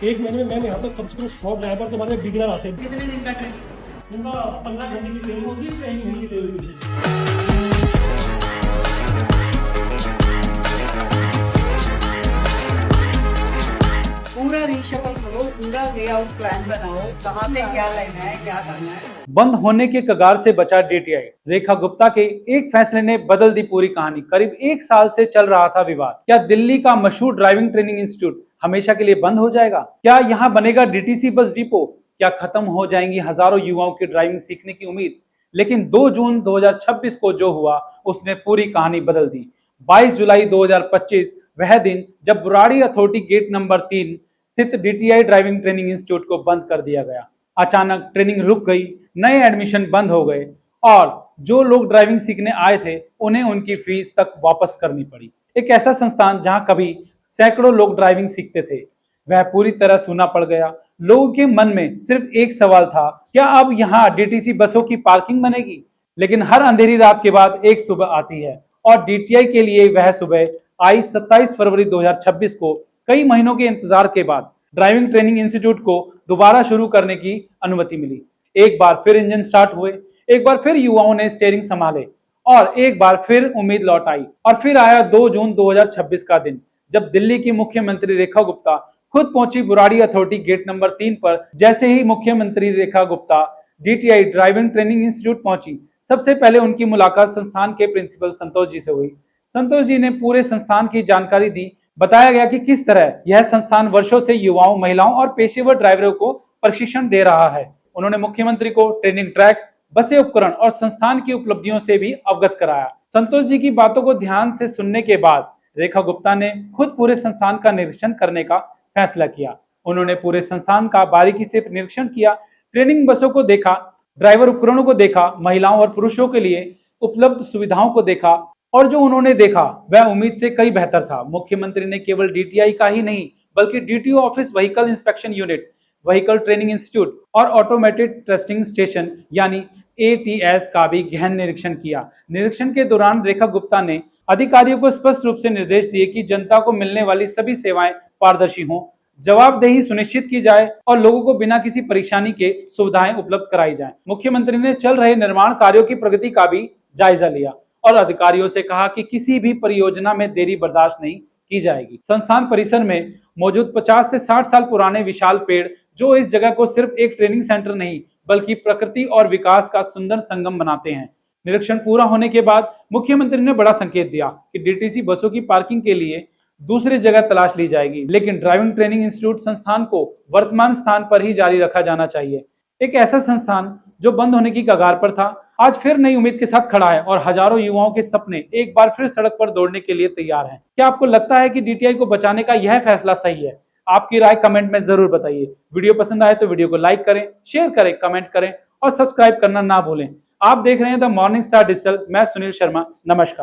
एक महीने में मैम यहाँ पर कम से कम 100 ड्राइवर तो हमारे बिगनर आते हैं। कितने दिन का ट्रेनिंग? उनका 15 घंटे की ट्रेनिंग होती है, 1 महीने की ट्रेनिंग होती है। पूरा रीशफल करो, पूरा लेआउट प्लान बनाओ, कहाँ पे क्या लेना है, क्या करना है। बंद होने के कगार से बचा डीटीआई। रेखा गुप्ता के एक फैसले ने बदल दी पूरी कहानी। करीब 1 साल से चल रहा था विवाद। क्या दिल्ली का मशहूर ड्राइविंग ट्रेनिंग इंस्टीट्यूट हमेशा के लिए बंद हो जाएगा? क्या यहाँ बनेगा डीटीसी बस डिपो? क्या खत्म हो जाएंगी हजारों युवाओं की ड्राइविंग सीखने की उम्मीद? लेकिन 2 जून 2026 को जो हुआ उसने पूरी कहानी बदल दी। 22 जुलाई 2025 वह दिन जब बुराड़ी अथॉरिटी गेट नंबर 3 स्थित डीटीआई ड्राइविंग ट्रेनिंग इंस्टीट्यूट को बंद कर दिया गया। अचानक ट्रेनिंग रुक गई, नए एडमिशन बंद हो गए और जो लोग ड्राइविंग सीखने आए थे उन्हें उनकी फीस तक वापस करनी पड़ी। एक ऐसा संस्थान जहां कभी सैकड़ों लोग ड्राइविंग सीखते थे, वह पूरी तरह सूना पड़ गया। लोगों के मन में सिर्फ एक सवाल था, क्या अब यहाँ डीटीसी बसों की पार्किंग बनेगी? लेकिन हर अंधेरी रात के बाद एक सुबह आती है और डीटीआई के लिए वह सुबह आई 27 फरवरी 2026 को। कई महीनों के इंतजार के बाद ड्राइविंग ट्रेनिंग इंस्टीट्यूट को दोबारा शुरू करने की अनुमति मिली। एक बार फिर इंजन स्टार्ट हुए, एक बार फिर युवाओं ने स्टीयरिंग संभाले और एक बार फिर उम्मीद लौट आई। और फिर आया 2 जून 2026 का दिन, जब दिल्ली की मुख्यमंत्री रेखा गुप्ता खुद पहुंची बुराड़ी अथॉरिटी गेट नंबर 3 पर। जैसे ही मुख्यमंत्री Rekha Gupta DTI driving training institute पहुंची, सबसे पहले उनकी मुलाकात संस्थान के प्रिंसिपल संतोष जी से हुई। संतोष जी ने पूरे संस्थान की जानकारी दी। बताया गया कि किस तरह यह संस्थान वर्षों से युवाओं, महिलाओं और पेशेवर ड्राइवरों को प्रशिक्षण दे रहा है। उन्होंने मुख्यमंत्री को ट्रेनिंग ट्रैक, बसें, उपकरण और संस्थान की उपलब्धियों से भी अवगत कराया। संतोष जी की बातों को ध्यान से सुनने के बाद रेखा गुप्ता ने खुद पूरे संस्थान का निरीक्षण करने का फैसला किया। उन्होंने पूरे संस्थान का बारीकी से निरीक्षण किया, ट्रेनिंग बसों को देखा, ड्राइवर उपकरणों को देखा, महिलाओं और पुरुषों के लिए उपलब्ध सुविधाओं को देखा और जो उन्होंने देखा वह उम्मीद से कई बेहतर था। मुख्यमंत्री ने केवल डीटीआई का ही नहीं बल्कि DTO office, vehicle inspection unit, vehicle training institute और ऑटोमेटेड टेस्टिंग स्टेशन यानी एटीएस का भी गहन निरीक्षण किया। निरीक्षण के दौरान रेखा गुप्ता ने अधिकारियों को स्पष्ट रूप से निर्देश दिए कि जनता को मिलने वाली सभी सेवाएं पारदर्शी हों, जवाबदेही सुनिश्चित की जाए और लोगों को बिना किसी परेशानी के सुविधाएं उपलब्ध कराई जाएं। मुख्यमंत्री ने चल रहे निर्माण कार्यों की प्रगति का भी जायजा लिया और अधिकारियों से कहा कि किसी भी परियोजना में देरी बर्दाश्त नहीं की जाएगी। संस्थान परिसर में मौजूद 50 से 60 साल पुराने विशाल पेड़, जो इस जगह को सिर्फ एक ट्रेनिंग सेंटर नहीं बल्कि प्रकृति और विकास का सुंदर संगम बनाते हैं। निरीक्षण पूरा होने के बाद मुख्यमंत्री ने बड़ा संकेत दिया कि डीटीसी बसों की पार्किंग के लिए दूसरी जगह तलाश ली जाएगी, लेकिन ड्राइविंग ट्रेनिंग इंस्टीट्यूट संस्थान को वर्तमान स्थान पर ही जारी रखा जाना चाहिए। एक ऐसा संस्थान जो बंद होने की कगार पर था, आज फिर नई उम्मीद के साथ खड़ा है और हजारों युवाओं के सपने एक बार फिर सड़क पर दौड़ने के लिए तैयार हैं। क्या आपको लगता है कि डीटीआई को बचाने का यह फैसला सही है? आपकी राय कमेंट में जरूर बताइए। वीडियो पसंद आए तो वीडियो को लाइक करें, शेयर करें, कमेंट करें और सब्सक्राइब करना ना भूलें। आप देख रहे हैं द मॉर्निंग स्टार डिजिटल। मैं सुनील शर्मा, नमस्कार।